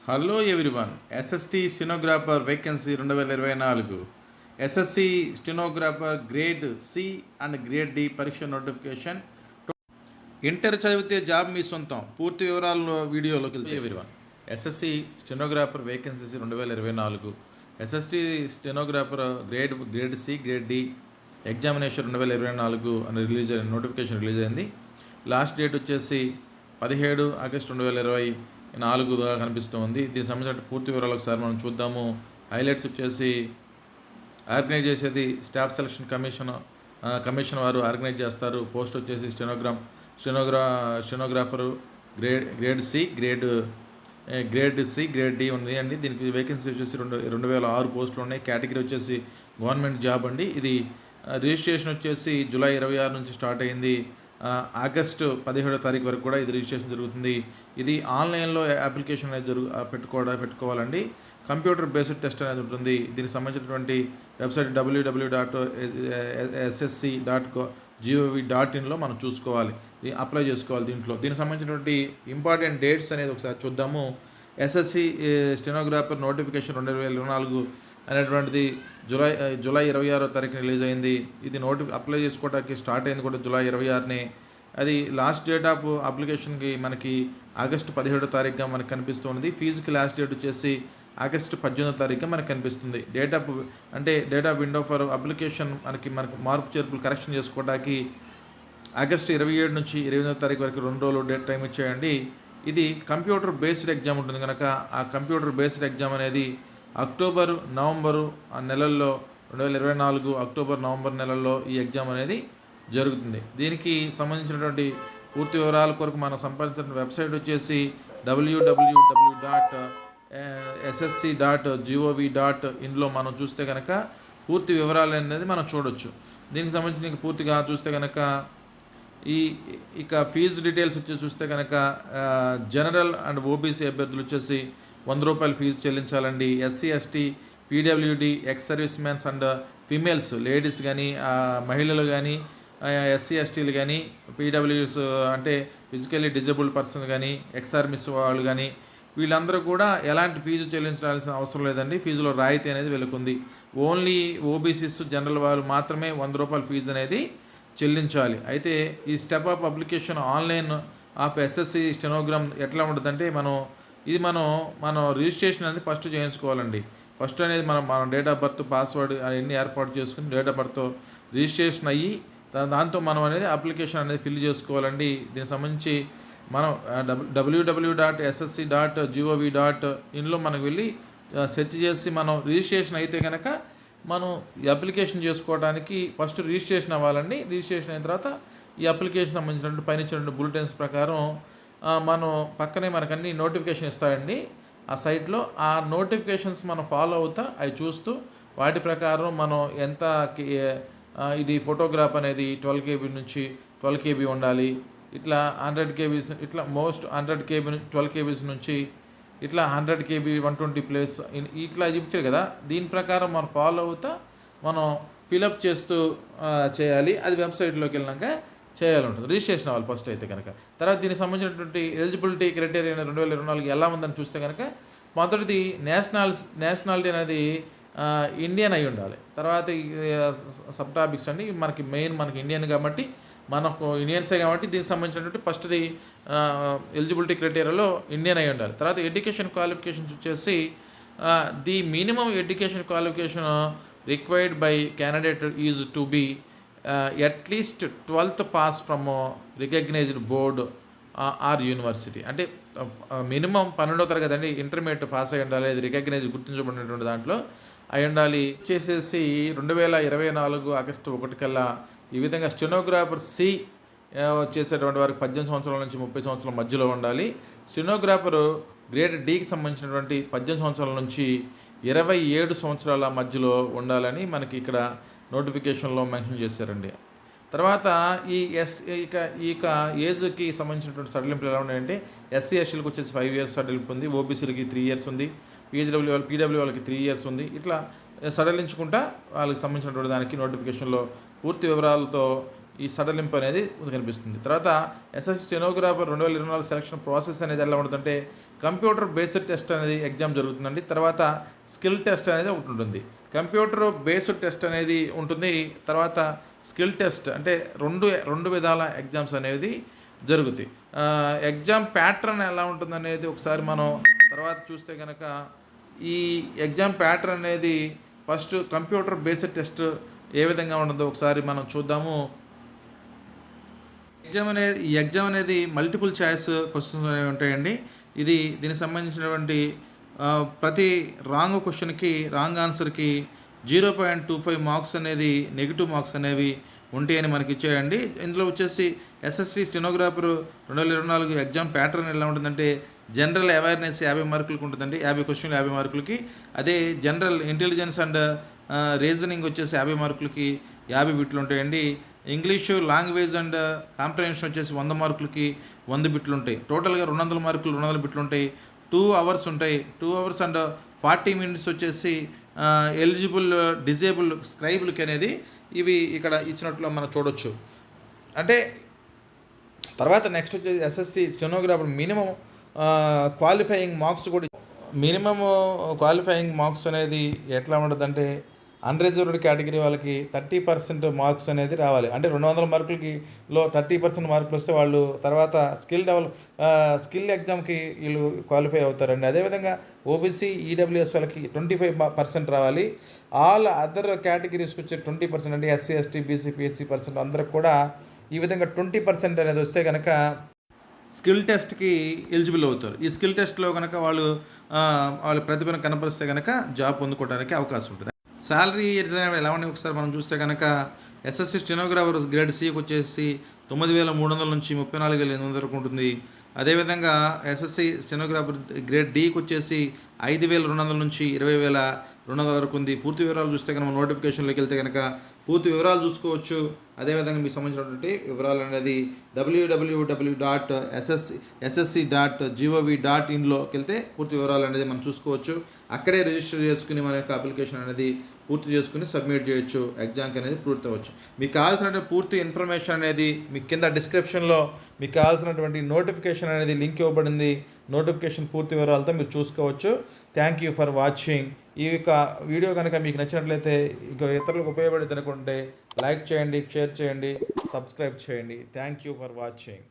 Hello everyone. SST stenographer vacancy 2024. SSC stenographer grade C and grade D పరీక్ష notification. Inter చదివితే job మీ సొంతం. పూర్తి వివరాలు వీడియోలోకి వెళ్తే everyone. SSC stenographer vacancies 2024. SST stenographer grade C grade D examination 2024 అని నోటిఫికేషన్ రిలీజ్ అయింది. లాస్ట్ డేట్ వచ్చేసి 17 ఆగస్టు 2024గా కనిపిస్తుంది. దీనికి సంబంధించిన పూర్తి వివరాలు ఒకసారి మనం చూద్దాము. హైలైట్స్ వచ్చేసి ఆర్గనైజ్ చేసేది స్టాఫ్ సెలక్షన్ కమిషన్ వారు ఆర్గనైజ్ చేస్తారు. పోస్ట్ వచ్చేసి stenographer grade C grade D ఉంది అండి. దీనికి వేకెన్సీ వచ్చేసి 2006 పోస్టులు ఉన్నాయి. కేటగిరీ వచ్చేసి గవర్నమెంట్ జాబ్ అండి. ఇది రిజిస్ట్రేషన్ వచ్చేసి జూలై 26 నుంచి స్టార్ట్ అయింది. ఆగస్టు 17వ తారీఖు వరకు కూడా ఇది రిజిస్ట్రేషన్ జరుగుతుంది. ఇది ఆన్లైన్లో అప్లికేషన్ అనేది పెట్టుకోవాలండి. కంప్యూటర్ బేస్డ్ టెస్ట్ అనేది ఉంటుంది. దీనికి సంబంధించినటువంటి వెబ్సైట్ www.ssc.gov.in మనం చూసుకోవాలి, అప్లై చేసుకోవాలి. దీనికి సంబంధించినటువంటి ఇంపార్టెంట్ డేట్స్ అనేది ఒకసారి చూద్దాము. ఎస్ఎస్సి స్టెనోగ్రాఫర్ నోటిఫికేషన్ 2024 అనేటువంటిది జూలై 26వ తారీఖున రిలీజ్ అయింది. ఇది అప్లై చేసుకోవడానికి స్టార్ట్ అయింది కూడా జూలై 26నే. అది లాస్ట్ డేట్ ఆఫ్ అప్లికేషన్కి మనకి ఆగస్టు 17వ తారీఖుగా మనకు కనిపిస్తుంది. ఫీజుకి లాస్ట్ డేట్ వచ్చేసి ఆగస్టు 18వ తారీఖుగా మనకు కనిపిస్తుంది. Date of window for application మనకు మార్పు చేర్పులు కరెక్షన్ చేసుకోవడానికి ఆగస్టు 27 నుంచి 28వ తారీఖు వరకు 2 రోజులు డేట్ టైం ఇచ్చేయండి. ఇది కంప్యూటర్ బేస్డ్ ఎగ్జామ్ ఉంటుంది కనుక ఆ కంప్యూటర్ బేస్డ్ ఎగ్జామ్ అనేది అక్టోబర్ నవంబరు ఆ నెలల్లో 2024 అక్టోబర్ నవంబర్ నెలల్లో ఈ ఎగ్జామ్ అనేది జరుగుతుంది. దీనికి సంబంధించినటువంటి పూర్తి వివరాల కొరకు మనం సంపాదించిన వెబ్సైట్ వచ్చేసి www.ssc.gov.in మనం చూస్తే కనుక పూర్తి వివరాలు అనేది మనం చూడొచ్చు. దీనికి సంబంధించి పూర్తిగా చూస్తే కనుక ఇక ఫీజు డీటెయిల్స్ వచ్చి చూస్తే కనుక జనరల్ అండ్ ఓబీసీ అభ్యర్థులు వచ్చేసి 100 రూపాయలు ఫీజు చెల్లించాలండి. SC ST PWD ex servicemen and females ladies కానీ మహిళలు కానీ ఎస్సీ ఎస్టీలు కానీ పీడబ్ల్యూస్ అంటే ఫిజికల్లీ డిజేబుల్డ్ పర్సన్ కానీ ఎక్స్ ఆర్మీస్ వాళ్ళు కానీ వీళ్ళందరూ కూడా ఎలాంటి ఫీజు చెల్లించాల్సిన అవసరం లేదండి. ఫీజులో రాయితీ అనేది వెలుకుంది. ఓన్లీ ఓబీసీస్ జనరల్ వాళ్ళు మాత్రమే 100 రూపాయల ఫీజు అనేది చెల్లించాలి. అయితే ఈ step of application online of SSC stenogram ఎట్లా ఉంటుందంటే మనం రిజిస్ట్రేషన్ అనేది ఫస్ట్ చేయించుకోవాలండి. ఫస్ట్ అనేది మన డేట్ ఆఫ్ బర్త్ పాస్వర్డ్ అవన్నీ ఏర్పాటు చేసుకుని డేట్ ఆఫ్ బర్త్ రిజిస్ట్రేషన్ అయ్యి దాంతో మనం అనేది అప్లికేషన్ అనేది ఫిల్ చేసుకోవాలండి. దీనికి సంబంధించి మనం www.ssc.gov.in మనకు వెళ్ళి సెర్చ్ చేసి మనం రిజిస్ట్రేషన్ అయితే కనుక మనం ఈ అప్లికేషన్ చేసుకోవడానికి ఫస్ట్ రిజిస్ట్రేషన్ అవ్వాలండి. రిజిస్ట్రేషన్ అయిన తర్వాత ఈ అప్లికేషన్ సంబంధించినటువంటి పైన ఇచ్చినటువంటి బులెటిన్స్ ప్రకారం మనం పక్కనే మనకు అన్ని నోటిఫికేషన్ ఇస్తాయండి ఆ సైట్లో. ఆ నోటిఫికేషన్స్ మనం ఫాలో అవుతా అవి చూస్తూ వాటి ప్రకారం మనం ఎంత ఇది ఫోటోగ్రాఫ్ అనేది 12 KB నుంచి 12 KB ఉండాలి. ఇట్లా 100 KB ఇట్లా మోస్ట్ 100 KB 12 KB నుంచి ఇట్లా 100 KB 120 ప్లేస్ ఇట్లా చెప్తారు కదా. దీని ప్రకారం మనం ఫాలో అవుతా మనం ఫిలప్ చేస్తూ చేయాలి. అది వెబ్సైట్లోకి వెళ్ళినాక చేయాలి ఉంటుంది. రిజిస్ట్రేషన్ అవ్వాలి ఫస్ట్ అయితే కనుక. తర్వాత దీనికి సంబంధించినటువంటి ఎలిజిబిలిటీ క్రైటీరియా 2024 ఎలా ఉందని చూస్తే కనుక మొదటిది నేషనాలిటీ అనేది ఇండియన్ అయి ఉండాలి. తర్వాత సబ్ టాపిక్స్ అండి మనకి ఇండియన్ కాబట్టి మనకు ఇండియన్సే కాబట్టి దీనికి సంబంధించినటువంటి ఫస్ట్ది ఎలిజిబిలిటీ క్రైటీరియాలో ఇండియన్ అయి ఉండాలి. తర్వాత ఎడ్యుకేషన్ క్వాలిఫికేషన్స్ వచ్చేసి the minimum education qualification required by candidate is to be at least 12th pass from recognized board or university. అంటే మినిమం 12వ తరగతి అండి, ఇంటర్మీడియట్ పాస్ అయి ఉండాలి. అది రికగ్నైజ్ గుర్తించబడినటువంటి దాంట్లో అయి ఉండాలి. చేసేసి 2024 ఆగస్టు 1 కల్లా ఈ విధంగా స్టెనోగ్రాఫర్ సి చేసేటువంటి వారికి 18 సంవత్సరాల నుంచి 30 సంవత్సరాల మధ్యలో ఉండాలి. స్టెనోగ్రాఫర్ గ్రేడ్ డికి సంబంధించినటువంటి 18 సంవత్సరాల నుంచి 27 సంవత్సరాల మధ్యలో ఉండాలని మనకి ఇక్కడ నోటిఫికేషన్లో మెన్షన్ చేశారండి. తర్వాత ఇక ఏజ్కి సంబంధించినటువంటి సడలింపులు ఎలా ఉన్నాయంటే ఎస్సీ ఎస్టీలకు వచ్చేసి 5 years సడలింపు ఉంది. ఓబీసీలకి 3 years ఉంది. పీడబ్ల్యూ వాళ్ళకి 3 years ఉంది. ఇట్లా సడలించుకుంటా వాళ్ళకి సంబంధించినటువంటి దానికి నోటిఫికేషన్లో పూర్తి వివరాలతో ఈ సడలింపు అనేది కనిపిస్తుంది. తర్వాత ఎస్ఎస్సి స్టెనోగ్రాఫర్ 2024 సెలక్షన్ ప్రాసెస్ అనేది ఎలా ఉంటుందంటే కంప్యూటర్ బేస్డ్ టెస్ట్ అనేది ఎగ్జామ్ జరుగుతుందండి. తర్వాత స్కిల్ టెస్ట్ అనేది ఒకటి ఉంటుంది. కంప్యూటర్ బేస్డ్ టెస్ట్ అనేది ఉంటుంది. తర్వాత స్కిల్ టెస్ట్ అంటే రెండు విధాల ఎగ్జామ్స్ అనేది జరుగుతాయి. ఎగ్జామ్ ప్యాటర్న్ ఎలా ఉంటుందనేది ఒకసారి మనం తర్వాత చూస్తే కనుక ఈ ఎగ్జామ్ ప్యాటర్న్ అనేది ఫస్ట్ కంప్యూటర్ బేస్డ్ టెస్ట్ ఏ విధంగా ఉంటుందో ఒకసారి మనం చూద్దాము. ఈ ఎగ్జామ్ అనేది మల్టిపుల్ చాయిస్ క్వశ్చన్స్ అనేవి ఉంటాయండి. దీనికి సంబంధించినటువంటి ప్రతి రాంగ్ క్వశ్చన్కి రాంగ్ ఆన్సర్కి 0.25 మార్క్స్ అనేది నెగిటివ్ మార్క్స్ అనేవి ఉంటాయని మనకి ఇచ్చాయండి. ఇందులో వచ్చేసి ఎస్ఎస్సి స్టెనోగ్రాఫర్ 2024 ఎగ్జామ్ ప్యాటర్న్ ఎలా ఉంటుందంటే జనరల్ అవేర్నెస్ 50 మార్కులకు ఉంటుందండి. 50 క్వశ్చన్లు 50 మార్కులకి. అదే జనరల్ ఇంటెలిజెన్స్ అండ్ రీజనింగ్ వచ్చేసి 50 మార్కులకి 50 బిట్లు ఉంటాయండి. ఇంగ్లీషు లాంగ్వేజ్ అండ్ కాంప్రహెన్షన్ వచ్చేసి 100 మార్కులకి 100 బిట్లు ఉంటాయి. టోటల్గా 200 మార్కులు 200 బిట్లు ఉంటాయి. 2 అవర్స్ ఉంటాయి. 2 అవర్స్ అండ్ 40 మినిట్స్ వచ్చేసి ఎలిజిబుల్ డిజేబుల్ స్క్రైబులకి అనేది ఇవి ఇక్కడ ఇచ్చినట్లు మనం చూడొచ్చు. అంటే తర్వాత నెక్స్ట్ వచ్చేసి SSC stenographer minimum qualifying marks కూడా క్వాలిఫైయింగ్ మార్క్స్ అనేది ఎట్లా ఉంటుందంటే అన్రిజర్వ్డ్ కేటగిరీ వాళ్ళకి 30% మార్క్స్ అనేది రావాలి. అంటే 200 మార్కులకి 30% మార్కులు వస్తే వాళ్ళు తర్వాత స్కిల్ ఎగ్జామ్కి వీళ్ళు క్వాలిఫై అవుతారండి. అదేవిధంగా ఓబీసీ ఈడబ్ల్యూఎస్ వాళ్ళకి 25% రావాలి. ఆల్ అదర్ కేటగిరీస్కి వచ్చే 20% అంటే SC ST BC PSC percent అందరికి కూడా ఈ విధంగా 20% అనేది వస్తే కనుక స్కిల్ టెస్ట్కి ఎలిజిబుల్ అవుతారు. ఈ స్కిల్ టెస్ట్లో కనుక వాళ్ళ ప్రతిభను కనపరిస్తే కనుక జాబ్ పొందుకోవడానికి అవకాశం ఉంటుంది. శాలరీ ఎలా ఉన్నాయి ఒకసారి మనం చూస్తే కనుక ఎస్ఎస్సి స్టెనోగ్రాఫర్ గ్రేడ్ సికి వచ్చేసి 9,300 నుంచి 34,800 వరకు ఉంటుంది. అదేవిధంగా ఎస్ఎస్సి స్టెనోగ్రాఫర్ గ్రేడ్ డికి వచ్చేసి 5,200 నుంచి 20,200 వరకు ఉంది. పూర్తి వివరాలు చూస్తే కనుక నోటిఫికేషన్లోకి వెళ్తే కనుక పూర్తి వివరాలు చూసుకోవచ్చు. అదేవిధంగా మీకు సంబంధించినటువంటి వివరాలు అనేది www.ssc.gov.in/లోకి వెళ్తే పూర్తి వివరాలు అనేది మనం చూసుకోవచ్చు. అక్కడే రిజిస్టర్ చేసుకుని మన యొక్క అప్లికేషన్ అనేది పూర్తి చేసుకుని సబ్మిట్ చేయొచ్చు. ఎగ్జామ్కి అనేది పూర్తి అవ్వచ్చు. మీకు కావాల్సినటువంటి పూర్తి ఇన్ఫర్మేషన్ అనేది మీకు కింద డిస్క్రిప్షన్లో మీకు కావాల్సినటువంటి నోటిఫికేషన్ అనేది లింక్ ఇవ్వబడింది. నోటిఫికేషన్ పూర్తి వివరాలతో మీరు చూసుకోవచ్చు. Thank you for watching. ఈ యొక్క వీడియో కనుక మీకు నచ్చినట్లయితే ఇతరులకు ఉపయోగపడేది అనుకుంటే లైక్ చేయండి, షేర్ చేయండి, సబ్స్క్రైబ్ చేయండి. Thank you for watching.